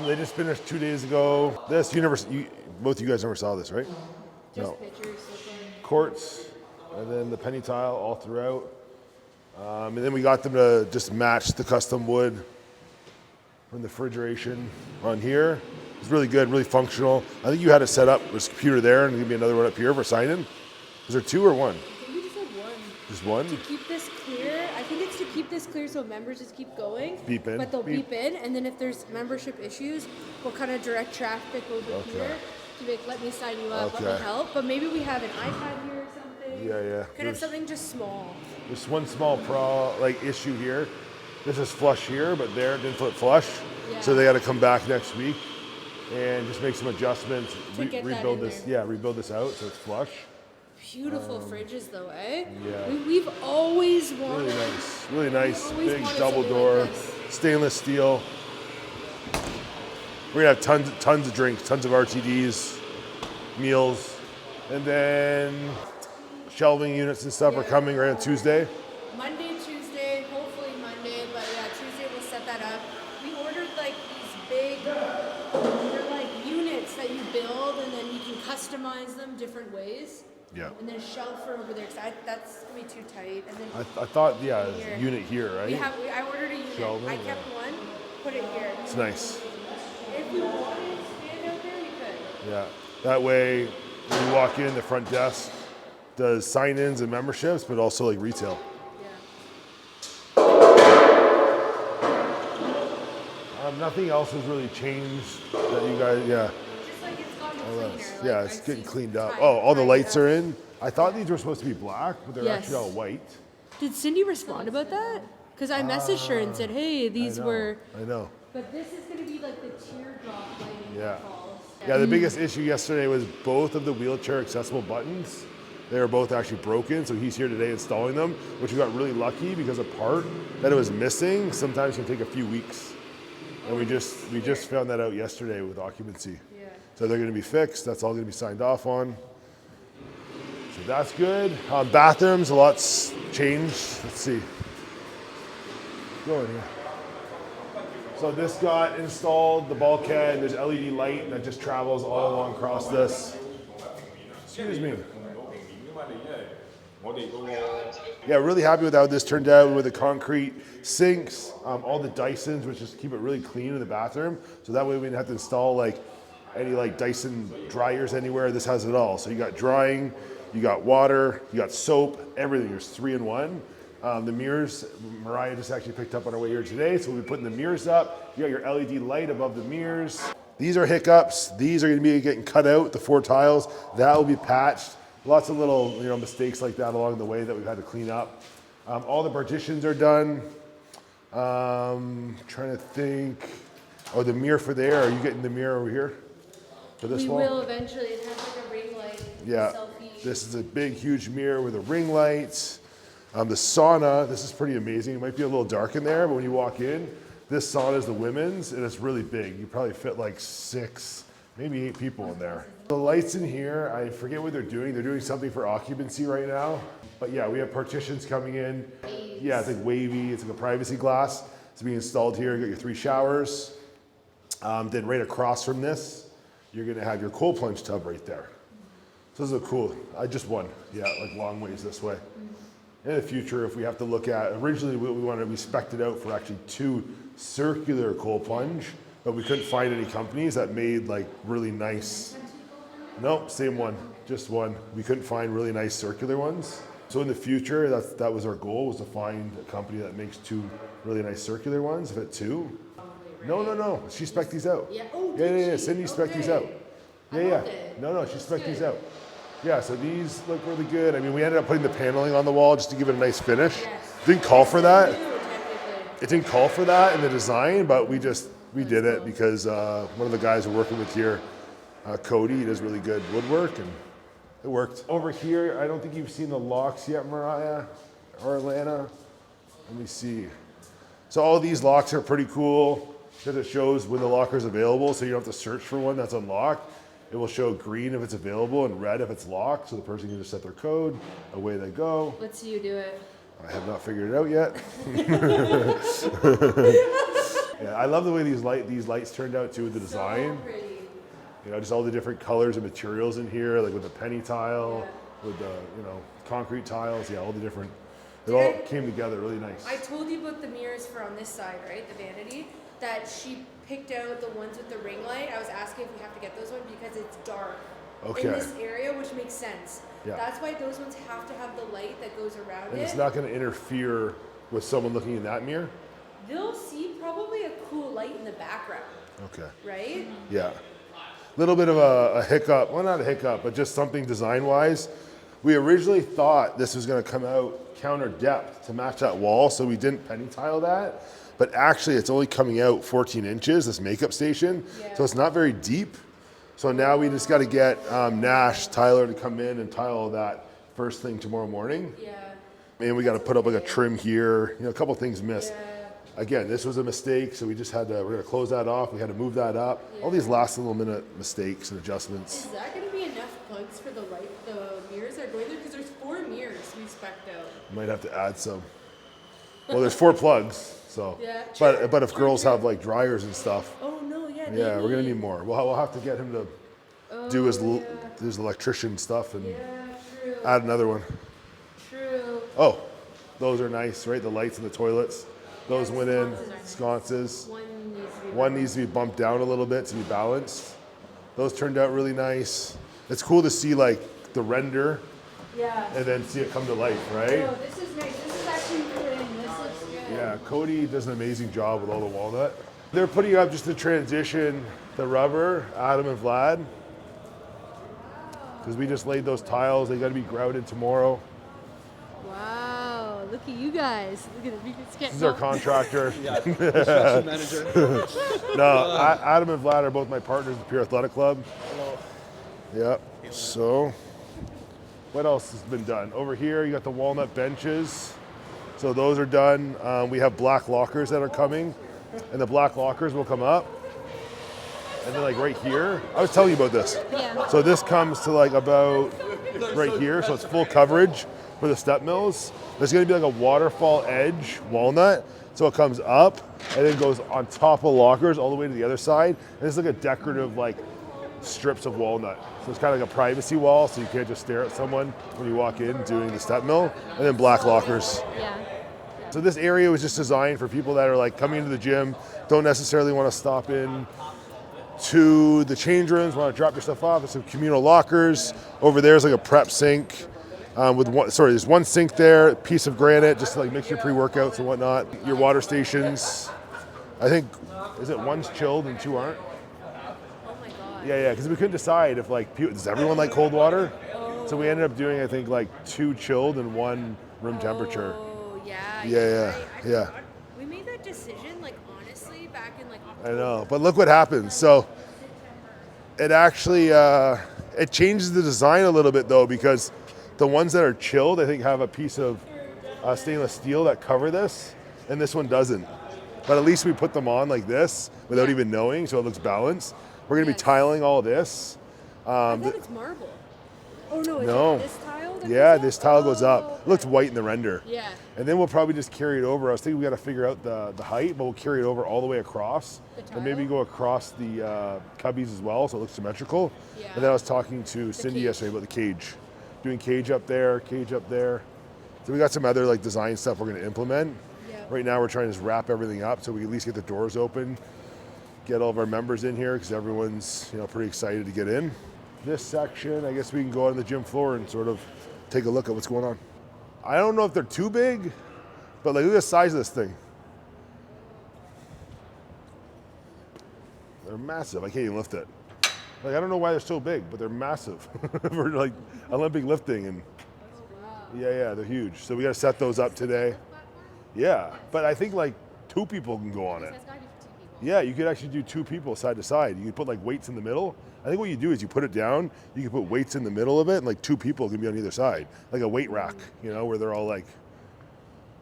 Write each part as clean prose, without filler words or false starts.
they just finished 2 days ago. This, both of you guys never saw this, right? Just pictures. Quartz, and then the penny tile all throughout. And then we got them to just match the custom wood from the refrigeration on here. It's really good, really functional. I think you had it set up. There's a computer there, and there'll be another one up here for sign-in. Is there two or one? I think we just had one. Just one? To keep this clear, I think it's to keep this clear so members just keep going. Beep in. But they'll beep in, and then if there's membership issues, we'll kind of direct traffic over here to be like, let me sign you up, let me help. But maybe we have an iPad here or something. Yeah. Kind of something just small. There's one small issue here. This is flush here, but there it didn't flip flush. Yeah. So they got to come back next week and just make some adjustments. Rebuild this out so it's flush. Beautiful fridges though, eh? Yeah. We've always wanted. Really nice, big double door, stainless steel. We're gonna have tons of drinks, tons of RTDs, meals, and then shelving units and stuff are coming right on Tuesday. Monday, Tuesday, hopefully Monday, but yeah, Tuesday we'll set that up. We ordered like these big, they're like units that you build and then you can customize them different ways. Yeah. And then a shelf for over there, because that's gonna be too tight. And then I thought, there's a unit here, right? I ordered a unit. Shelving, I kept one, put it here. It's nice. If we wanted to stand out there, we could. Yeah. That way, when you walk in, the front desk does sign-ins and memberships, but also like retail. Yeah. Nothing else has really changed that you guys, Just like it's gotten cleaner. It's getting cleaned up. Oh, all the lights are in. I thought these were supposed to be black, but they're actually all white. Did Cindy respond about that? Because I messaged her and said, hey, these were... I know. But this is going to be like the teardrop lighting that falls. Yeah, the biggest issue yesterday was both of the wheelchair accessible buttons. They were both actually broken, so he's here today installing them, which we got really lucky because a part that it was missing sometimes can take a few weeks. And we just found that out yesterday with occupancy. Yeah. So they're going to be fixed. That's all going to be signed off on. So that's good. Bathrooms, a lot's changed. Let's see. Go in here. So this got installed, the bulkhead. There's LED light that just travels all along across this. Excuse me. Yeah, really happy with how this turned out with the concrete sinks, all the Dysons, which just keep it really clean in the bathroom. So that way we didn't have to install like any like Dyson dryers anywhere. This has it all. So you got drying, you got water, you got soap, everything. There's 3-in-1. The mirrors, Mariah just actually picked up on our way here today. So we'll be putting the mirrors up. You got your LED light above the mirrors. These are hiccups. These are going to be getting cut out, the 4 tiles. That will be patched. Lots of little, mistakes like that along the way that we've had to clean up. All the partitions are done. Trying to think. Oh, the mirror for there. Are you getting the mirror over here for this wall? We will eventually. It has like a ring light. Yeah. Selfie. This is a big, huge mirror with a ring light. The sauna. This is pretty amazing. It might be a little dark in there, but when you walk in, this sauna is the women's, and it's really big. You probably fit like 6, maybe 8 people in there. The lights in here, I forget what they're doing. They're doing something for occupancy right now. But yeah, we have partitions coming in. Yeah, it's like wavy. It's like a privacy glass. It's being installed here. You got your 3 showers. Then right across from this, you're gonna have your cold plunge tub right there. So this is cool. I just won. Yeah, like long ways this way. In the future, if we have to look at, originally we spec'd it out for actually 2 circular cold plunge, but we couldn't find any companies that made like really nice. Nope, same one, just one. We couldn't find really nice circular ones. So in the future, that was our goal, was to find a company that makes 2 really nice circular ones. If it 2. No. She spec'd these out. Yeah. Yeah. Cindy spec'd these out. Yeah. No, she spec'd these out. Yeah, so these look really good. I mean, we ended up putting the paneling on the wall just to give it a nice finish. Yes. Didn't call for that. It didn't call for that in the design, but we did it because one of the guys we're working with here, Cody, he does really good woodwork, and it worked. Over here, I don't think you've seen the locks yet, Mariah or Atlanta. Let me see. So all these locks are pretty cool because it shows when the locker is available, so you don't have to search for one that's unlocked. It will show green if it's available and red if it's locked, so the person can just set their code, away they go. Let's see you do it. I have not figured it out yet. Yeah, I love the way these lights turned out too with the design. So pretty. You know, just all the different colors and materials in here, like with the penny tile, with the concrete tiles. Yeah, all the different. It all came together really nice. I told you about the mirrors for on this side, right? The vanity. That she picked out the ones with the ring light. I was asking if we have to get those ones because it's dark in this area, which makes sense. Yeah. That's why those ones have to have the light that goes around And it. it's not going to interfere with someone looking in that mirror? They'll see probably a cool light in the background. Okay. Right? Yeah. Little bit of a hiccup. Well, not a hiccup, but just something design-wise. We originally thought this was going to come out counter depth to match that wall, so we didn't penny tile that. But actually, it's only coming out 14 inches, this makeup station. Yeah. So it's not very deep. So now we just got to get Tyler to come in and tile that first thing tomorrow morning. Yeah. And we got to put up like a trim here. You know, a couple things missed. Yeah. Again, this was a mistake, so we just had to, we're going to close that off. We had to move that up. Yeah. All these last little minute mistakes and adjustments. Is that going to be enough plugs for the light? The mirrors are going there because there's 4 mirrors we spec'd out. Might have to add some. Well, there's 4 plugs, so. Yeah. But if girls have like dryers and stuff, Oh no, yeah. yeah, we're going to need more. We'll have to get him to do his electrician stuff and true. add another one. True. Oh, those are nice, right? The lights in the toilets. Those went in, sconces. One needs to be bumped down a little bit to be balanced. Those turned out really nice. It's cool to see like the render Yeah. and then see it come to life, right? Oh, this is nice. This is actually good. This looks good. Yeah, Cody does an amazing job with all the walnut. They're putting up just to transition the rubber, Adam and Vlad. Because we just laid those tiles. They got to be grouted tomorrow. Wow, look at you guys. Look at it. This is our contractor. Yeah, construction manager. No, Adam and Vlad are both my partners at the Pure Athletic Club. Hello. Yep. So, what else has been done? Over here, you got the walnut benches. So those are done. We have black lockers that are coming, and the black lockers will come up. And then like right here, I was telling you about this. Yeah. So this comes to like about right here, so it's full coverage for the step mills. There's gonna be like a waterfall edge walnut. So it comes up and then goes on top of lockers all the way to the other side. And it's like a decorative like strips of walnut. So it's kind of like a privacy wall, so you can't just stare at someone when you walk in doing the step mill. And then black lockers. Yeah. So this area was just designed for people that are like coming into the gym, don't necessarily want to stop in to the change rooms, want to drop your stuff off. There's some communal lockers. Over there's like a prep sink there's one sink there, a piece of granite, just to like mix your pre-workouts and whatnot. Your water stations, I think, is it one's chilled and 2 aren't? Oh my god. Yeah, because we couldn't decide if like, does everyone like cold water? So we ended up doing, I think, like 2 chilled and 1 room temperature. Oh yeah. Yeah. We made that decision like honestly back in like I October. know, but look what happens. So it actually, it changes the design a little bit though, because the ones that are chilled, I think, have a piece of stainless steel that cover this, and this one doesn't. But at least we put them on like this without even knowing, so it looks balanced. We're gonna be tiling all this. I thought it's marble. Oh no, is No. it this tile? That Yeah, goes this up? tile goes Oh, up. It looks white in the render. Yeah. And then we'll probably just carry it over. I was thinking we got to figure out the height, but we'll carry it over all the way across. The And maybe tile? go across the cubbies as well, so it looks symmetrical. Yeah. And then I was talking to Cindy cage. yesterday about the cage. Doing cage up there. So we got some other like design stuff we're going to implement. Yeah. Right now we're trying to just wrap everything up so we can at least get the doors open, get all of our members in here because everyone's pretty excited to get in. This section, I guess we can go out on the gym floor and sort of take a look at what's going on. I don't know if they're too big, but like look at the size of this thing. They're massive. I can't even lift it. Like I don't know why they're so big, but they're massive for like Olympic lifting and yeah, they're huge. So we got to set those up today. Yeah, but I think like 2 people can go on it. Yeah, you could actually do 2 people side to side. You could put like weights in the middle. I think what you do is you put it down, you can put weights in the middle of it, and like 2 people can be on either side. Like a weight rack, where they're all like,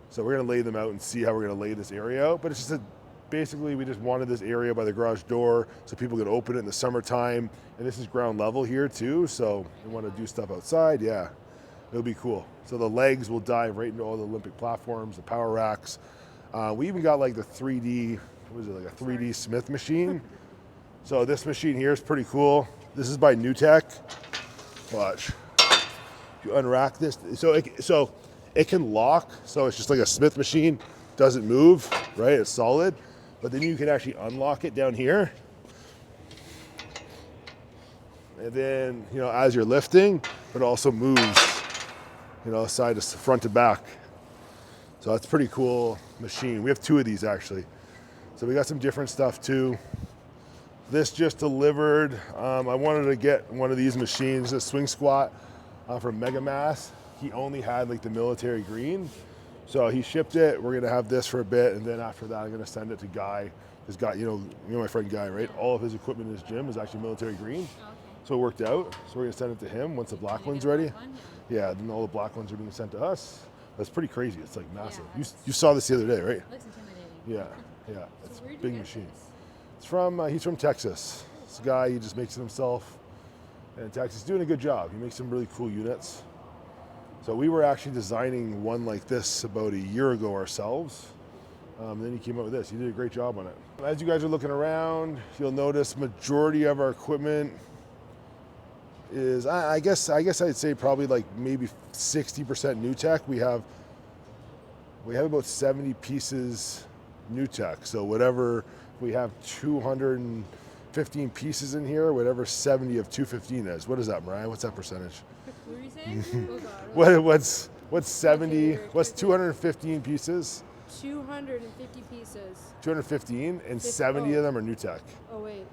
so we're gonna lay them out and see how we're gonna lay this area out. But it's just basically we just wanted this area by the garage door so people could open it in the summertime. And this is ground level here too, so we wanna do stuff outside, yeah. It'll be cool. So the legs will dive right into all the Olympic platforms, the power racks. We even got like the 3D what is it, like a 3D Smith machine. So this machine here is pretty cool. This is by NewTek. Watch. You unrack this, so it can lock. So it's just like a Smith machine, doesn't move, right? It's solid. But then you can actually unlock it down here. And then, you know, as you're lifting, it also moves, you know, side to front to back. So that's a pretty cool machine. We have 2 of these actually. So we got some different stuff too. This just delivered. I wanted to get one of these machines, a swing squat from Mega Mass. He only had like the military green. So he shipped it. We're gonna have this for a bit, and then after that I'm gonna send it to Guy. This guy, you know my friend Guy, right? All of his equipment in his gym is actually military green. Okay. So it worked out. So we're gonna send it to him once the black one's ready. Yeah, then all the black ones are being sent to us. That's pretty crazy. It's like massive. Yeah, You saw this the other day, right? Looks intimidating. Yeah. It's where'd a you big get machine. this? It's from he's from Texas. This guy, he just makes it himself. And in Texas, he's doing a good job. He makes some really cool units. So we were actually designing one like this about a year ago ourselves. Then he came up with this. He did a great job on it. As you guys are looking around, you'll notice majority of our equipment is, I guess I'd say probably like maybe 60% NewTek. We have about 70 pieces NewTek. So whatever, we have 215 pieces in here, whatever 70 of 215 is. What is that, Mariah? What's that percentage? What were you saying? Oh God. What's 70? What's 215 pieces? 250 pieces. 215, and 50 70 of them are NewTek. Oh wait.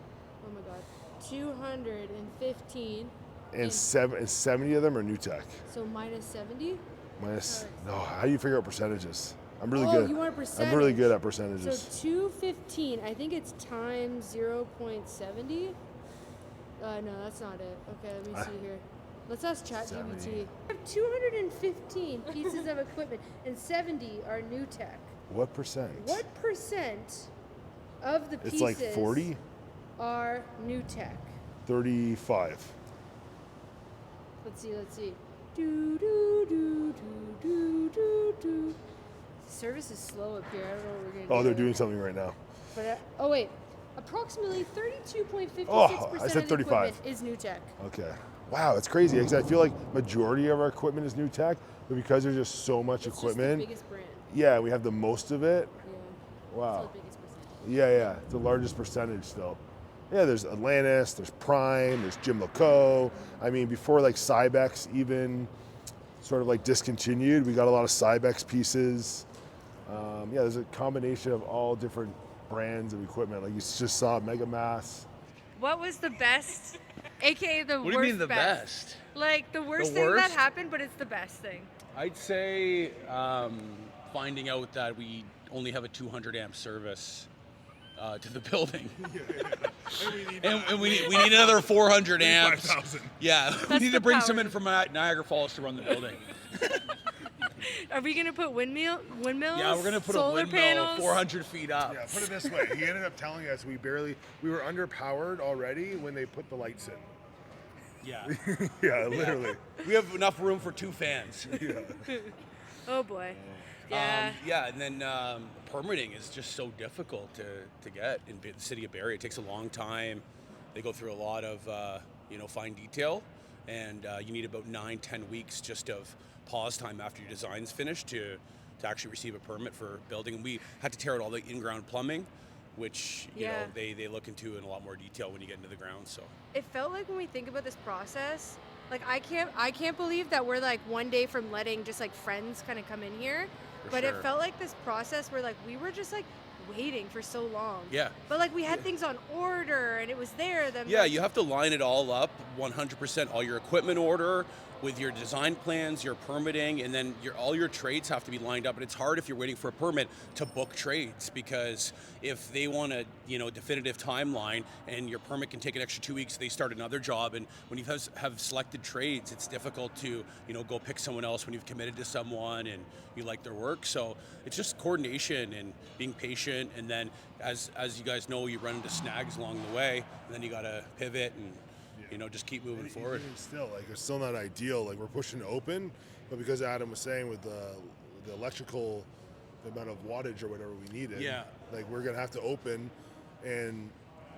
Oh my God. 215. And 70 of them are NewTek. So minus 70. Minus, no, how do you figure out percentages? I'm really Oh, good. you want a percentage? I'm really good at So percentages. 215. I think it's times 0.70. No, that's not it. Okay, let me see here. Let's ask ChatGPT. 70. We have 215 pieces of equipment, and 70 are NewTek. What percent? What percent of the pieces It's like 40, are NewTek? 35. Let's see. Do do do do do do do. Service is slow up here. I don't know what we're gonna do. Oh, they're doing something right now. But oh wait, approximately 32.56% Oh, I said of the 35. equipment is NewTek. Okay. Wow, it's crazy because I feel like majority of our equipment is NewTek, but because there's just so much It's equipment, just the biggest brand. yeah, we have the most of it. Yeah. Wow. It's the biggest percent. Yeah, the largest percentage still. Yeah, there's Atlantis, there's Prime, there's Jim LeCaux. I mean, before like Cybex even sort of like discontinued, we got a lot of Cybex pieces. Yeah, there's a combination of all different brands of equipment. Like you just saw Mega Mass. What was the best, aka the worst? What do you mean the best? Like the worst The thing that worst? happened, but it's the best thing. I'd say finding out that we only have a 200 amp service to the building. And we need another 400 amps. 5,000. Yeah, we That's need the to bring power. some in from Niagara Falls to run the building. Are we gonna put windmills? Yeah, we're gonna put a solar windmill panels? 400 feet up. Yeah, put it this way. He ended up telling us we were underpowered already when they put the lights in. Yeah. Yeah, literally. We have enough room for 2 fans. Oh boy. Yeah. Yeah, and then permitting is just so difficult to get in the city of Barrie. It takes a long time. They go through a lot of fine detail, and you need about 9-10 weeks just of pause time after your design's finished to actually receive a permit for building. And we had to tear out all the in-ground plumbing, which they look into in a lot more detail when you get into the ground. So It felt like when we think about this process, like I can't believe that we're like one day from letting just like friends kind of come in here. For But sure. it felt like this process where like we were just like waiting for so long. Yeah. But like we had things on order and it was there. Then yeah, like, you have to line it all up 100%, all your equipment order with your design plans, your permitting, and then all your trades have to be lined up. And it's hard if you're waiting for a permit to book trades, because if they want a definitive timeline and your permit can take an extra 2 weeks, they start another job. And when you have selected trades, it's difficult to go pick someone else when you've committed to someone and you like their work. So it's just coordination and being patient. And then as you guys know, you run into snags along the way, and then you got to pivot and just keep moving forward. Even still, like it's still not ideal. Like we're pushing to open, but because Adam was saying with the electrical, the amount of wattage or whatever we needed, Yeah. Like we're gonna have to open, and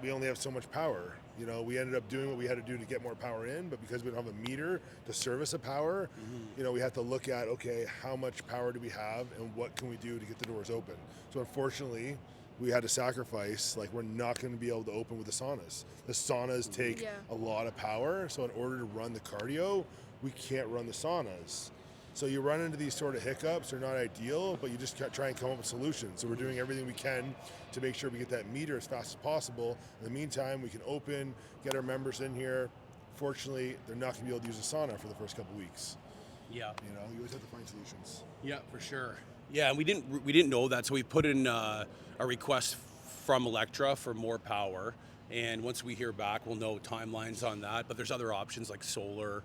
we only have so much power. You know, we ended up doing what we had to do to get more power in, but because we don't have a meter to service a power, you know, we have to look at, okay, how much power do we have and what can we do to get the doors open? So unfortunately, we had to sacrifice, like we're not going to be able to open with the saunas. The saunas take a lot of power, so in order to run the cardio, we can't run the saunas. So you run into these sort of hiccups. They're not ideal, but you just try and come up with solutions. So we're doing everything we can to make sure we get that meter as fast as possible. In the meantime, we can open, get our members in here. Fortunately, they're not going to be able to use a sauna for the first couple weeks. Yeah. You know, you always have to find solutions. Yeah, for sure. Yeah, and we didn't know that, so we put in a request from Electra for more power. And once we hear back, we'll know timelines on that. But there's other options like solar.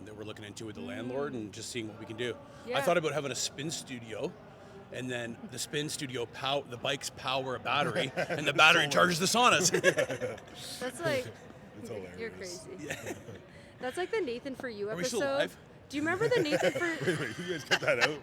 That we're looking into with the landlord and just seeing what we can do. Yeah. I thought about having a spin studio, and then the spin studio the bikes power a battery, and the battery charges the saunas. That's like, It's hilarious. you're crazy. Yeah. That's like the Nathan For You Are we episode. still live? Do you remember the Nathan For? Wait, you guys cut that out?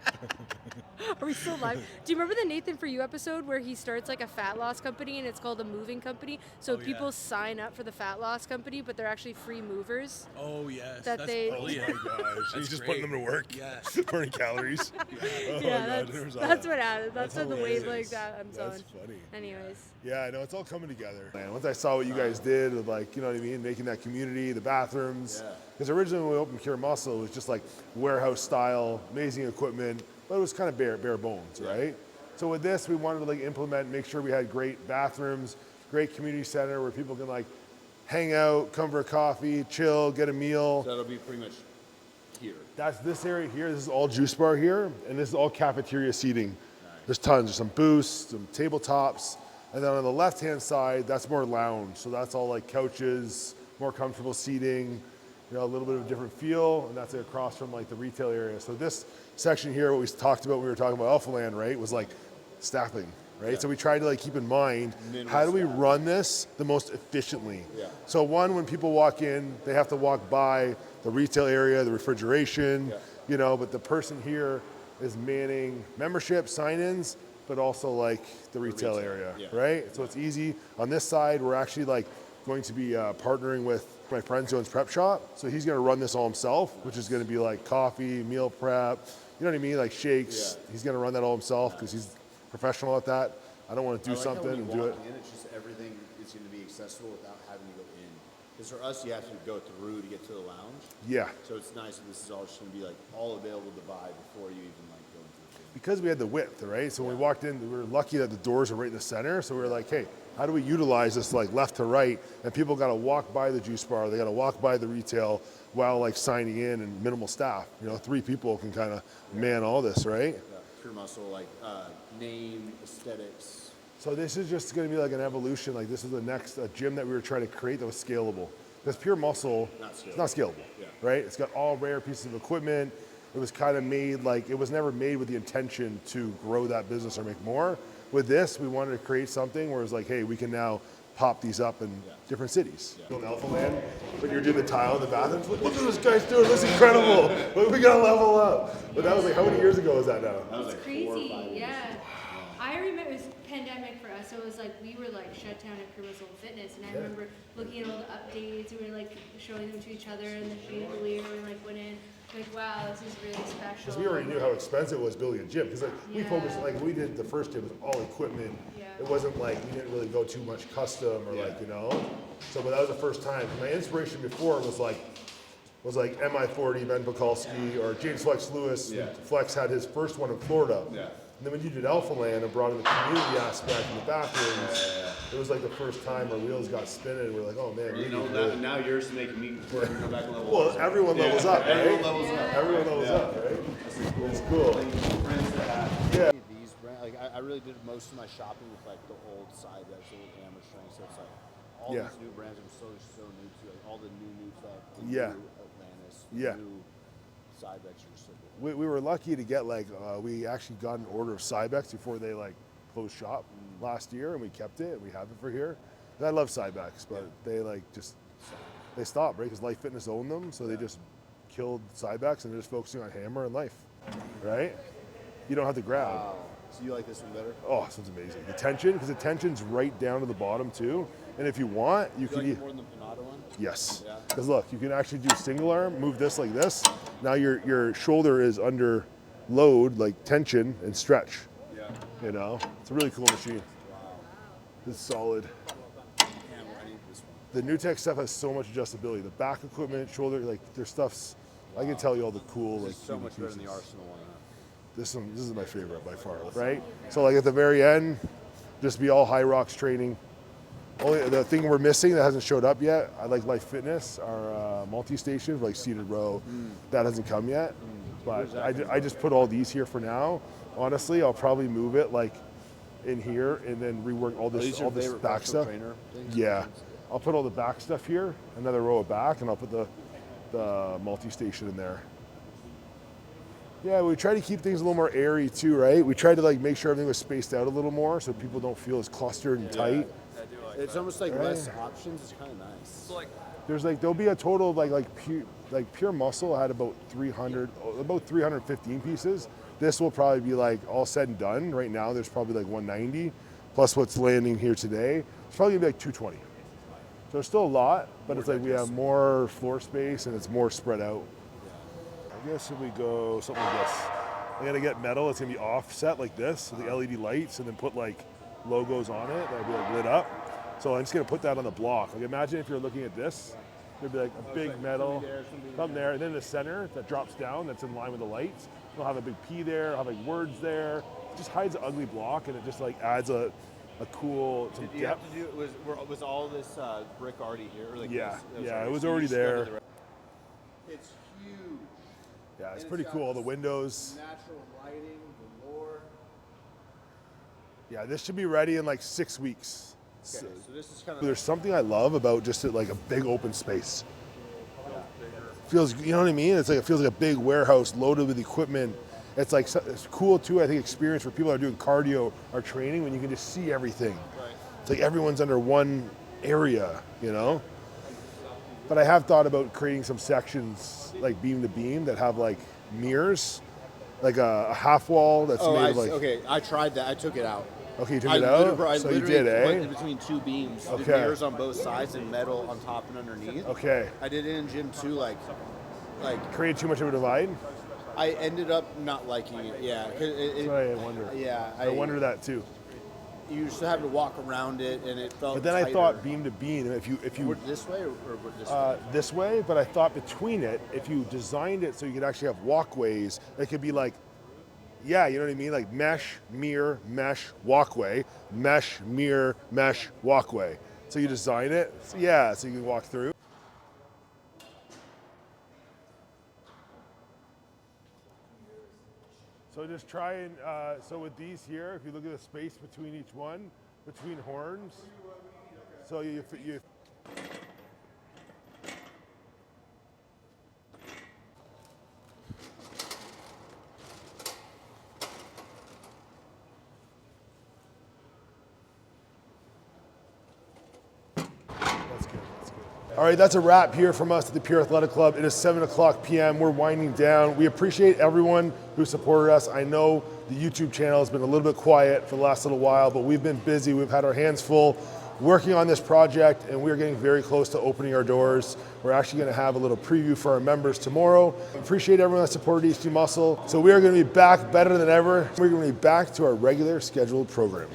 Are we still live? Do you remember the Nathan For You episode where he starts like a fat loss company and it's called a moving company? So people yeah. sign up for the fat loss company, but they're actually free movers. Oh yes, That that's they- brilliant. Oh my gosh. He's just great. putting them to work. Yeah. Burning calories. Oh Yeah, my God, there's all that's that. what happened. That's what the hilarious. wavelength that I'm That's on. funny. Anyways. Yeah, I know, it's all coming together. Man, once I saw what you guys did, with like, you know what I mean, making that community, the bathrooms. Because originally when we opened Cure Muscle, it was just like warehouse style, amazing equipment, but it was kind of bare bones, right? So with this, we wanted to like implement, make sure we had great bathrooms, great community center where people can like hang out, come for a coffee, chill, get a meal. So that'll be pretty much here. That's this area here. This is all juice bar here, and this is all cafeteria seating. There's tons. There's some booths, some tabletops, and then on the left-hand side, that's more lounge. So that's all like couches, more comfortable seating, you know, a little bit of a different feel, and that's across from like the retail area. So this section here, what we talked about when we were talking about Alpha Land, right, was like staffing, right? So we tried to like keep in mind, how do we run this the most efficiently? So one, when people walk in, they have to walk by the retail area, the refrigeration, you know, but the person here is manning membership, sign-ins, but also like the retail area, right? So it's easy. On this side, we're actually like going to be partnering with my friend Jones Prep Shop. So he's gonna run this all himself, which is gonna be like coffee, meal prep, you know what I mean? Like shakes. He's gonna run that all himself because he's professional at that. I don't wanna do something and do it. It's just everything is going to be accessible without having to go in. Because for us, you have to go through to get to the lounge. Yeah. So it's nice that this is all just going to be like all available to buy before you even like go into the gym. Because we had the width, right? So when we walked in, we were lucky that the doors are right in the center. So we were like, hey, how do we utilize this like left to right? And people got to walk by the juice bar, they got to walk by the retail while like signing in and minimal staff. You know, 3 people can kind of man all this, right? Pure Muscle, like name, aesthetics. So this is just going to be like an evolution. Like this is the next gym that we were trying to create that was scalable. Because Pure Muscle, it's not scalable, right? It's got all rare pieces of equipment. It was kind of made like, it was never made with the intention to grow that business or make more. With this, we wanted to create something where it's like, hey, we can now pop these up in different cities. In Alpha Land, when you're doing the tile in the bathrooms, look what this guy's doing, this is incredible. We gotta level up. But that was like, how many years ago was that now? That was like Crazy, 4 or 5 years. yeah. I remember it was pandemic for us, so it was like we were like shut down at Pure Muscle Fitness, and I remember looking at all the updates. We were like showing them to each other, and the chandelier like went in. Like, wow, this is really special. Because we already knew how expensive it was building a gym. Because like, we focused, like we did the first gym was all equipment. It wasn't like, we didn't really go too much custom or like, you know. So, but that was the first time. My inspiration before was like MI40, Ben Pekulski, or James Flex Lewis. Flex had his first one in Florida. And then when you did Alpha Land and brought in the community aspect and the bathrooms, it was like the first time our wheels got spinning. And we're like, oh man, You know, now yours is making me go back a level. well, everyone levels up, right? Everyone levels up. Everyone levels up, right? It's cool. Friends to have. Yeah. These brands, like I really did most of my shopping with like the old side that's old hammer strength. So it's like all these new brands are so new to like all the new stuff. The new Atlantis. The new Cybex are so good. We were lucky to get like we actually got an order of Cybex before they like closed shop last year, and we kept it and we have it for here. And I love Cybex, but they like just they stopped, right? Because Life Fitness owned them, so they just killed Cybex and they're just focusing on hammer and Life, right? You don't have to grab. So you like this one better? Oh, this one's amazing. The tension, because the tension's right down to the bottom too. And if you want, you You can like it more than the Panada one? yes. Yeah. Because look, you can actually do single arm, move this like this. Now your shoulder is under load, like tension and stretch. Yeah. You know, it's a really cool machine. Wow. It's solid. Damn, I need this one. The new tech stuff has so much adjustability. The back equipment, shoulder, like their stuff's. I can tell you all the cool like. This is so much better than the pieces. Arsenal one. This is my favorite by far, right? So like at the very end, just be all high rocks training. Only the thing we're missing that hasn't showed up yet, I like Life Fitness, our multi-station, like seated row, that hasn't come yet. But I just put all these here for now. Honestly, I'll probably move it like in here and then rework all this back stuff. Yeah, I'll put all the back stuff here, another row of back, and I'll put the multi-station in there. Yeah, we try to keep things a little more airy too, right? We tried to like make sure everything was spaced out a little more so people don't feel as clustered and tight. It's almost like less options. It's kind of nice. So like, There'll be a total of like pure muscle had about 315 pieces. This will probably be like all said and done. Right now, there's probably like 190 plus what's landing here today. It's probably gonna be like 220. So it's still a lot, but it's like we have more floor space and it's more spread out. I guess if we go something like this, I'm gonna get metal. It's gonna be offset like this, with the LED lights, and then put like logos on it that'll be like lit up. So I'm just gonna put that on the block. Like imagine if you're looking at this, there'd be like a big metal, something there, and then the center that drops down, that's in line with the lights. It'll have a big P there, have like words there. It just hides an ugly block, and it just like adds a cool some Did you have depth. to do was all this brick already here? Or like Yeah, this? yeah, it So was you already just go to there. the It's huge. Yeah, it's And pretty got cool. All the this windows. Natural lighting, galore. Yeah, this should be ready in like 6 weeks. Okay, so this is kind of There's something I love about just like a big open space. Feels, you know what I mean? It's like it feels like a big warehouse loaded with equipment. It's like it's cool too. I think experience for people that are doing cardio or training when you can just see everything. right. It's like everyone's under one area, you know. But I have thought about creating some sections like beam to beam that have like mirrors, like a half wall that's made of like. okay. I tried that. I took it out. Okay, you took it out. I So you literally did, eh? went in between two beams. Did Okay. mirrors on both sides and metal on top and underneath. Okay. I did it in gym too. Like Created too much of a divide. I ended up not liking it. Yeah. 'Cause That's what I wonder. Yeah. I wonder that too. You used to have to walk around it, and it felt. But then I tighter. thought beam to beam, if you This way or this way? this way, but I thought between it, if you designed it so you could actually have walkways, it could be like, yeah, you know what I mean? Like mesh, mirror, mesh, walkway, mesh, mirror, mesh, walkway. So you design it, so yeah, so you can walk through. So just try and, so with these here, if you look at the space between each one, between horns, so you That's good. All right, that's a wrap here from us at the Pure Athletic Club. It is 7:00 p.m. We're winding down. We appreciate everyone who supported us. I know the YouTube channel has been a little bit quiet for the last little while, but we've been busy. We've had our hands full working on this project, and we're getting very close to opening our doors. We're actually going to have a little preview for our members tomorrow. Appreciate everyone that supported HD Muscle. So we are going to be back better than ever. We're going to be back to our regular scheduled programming.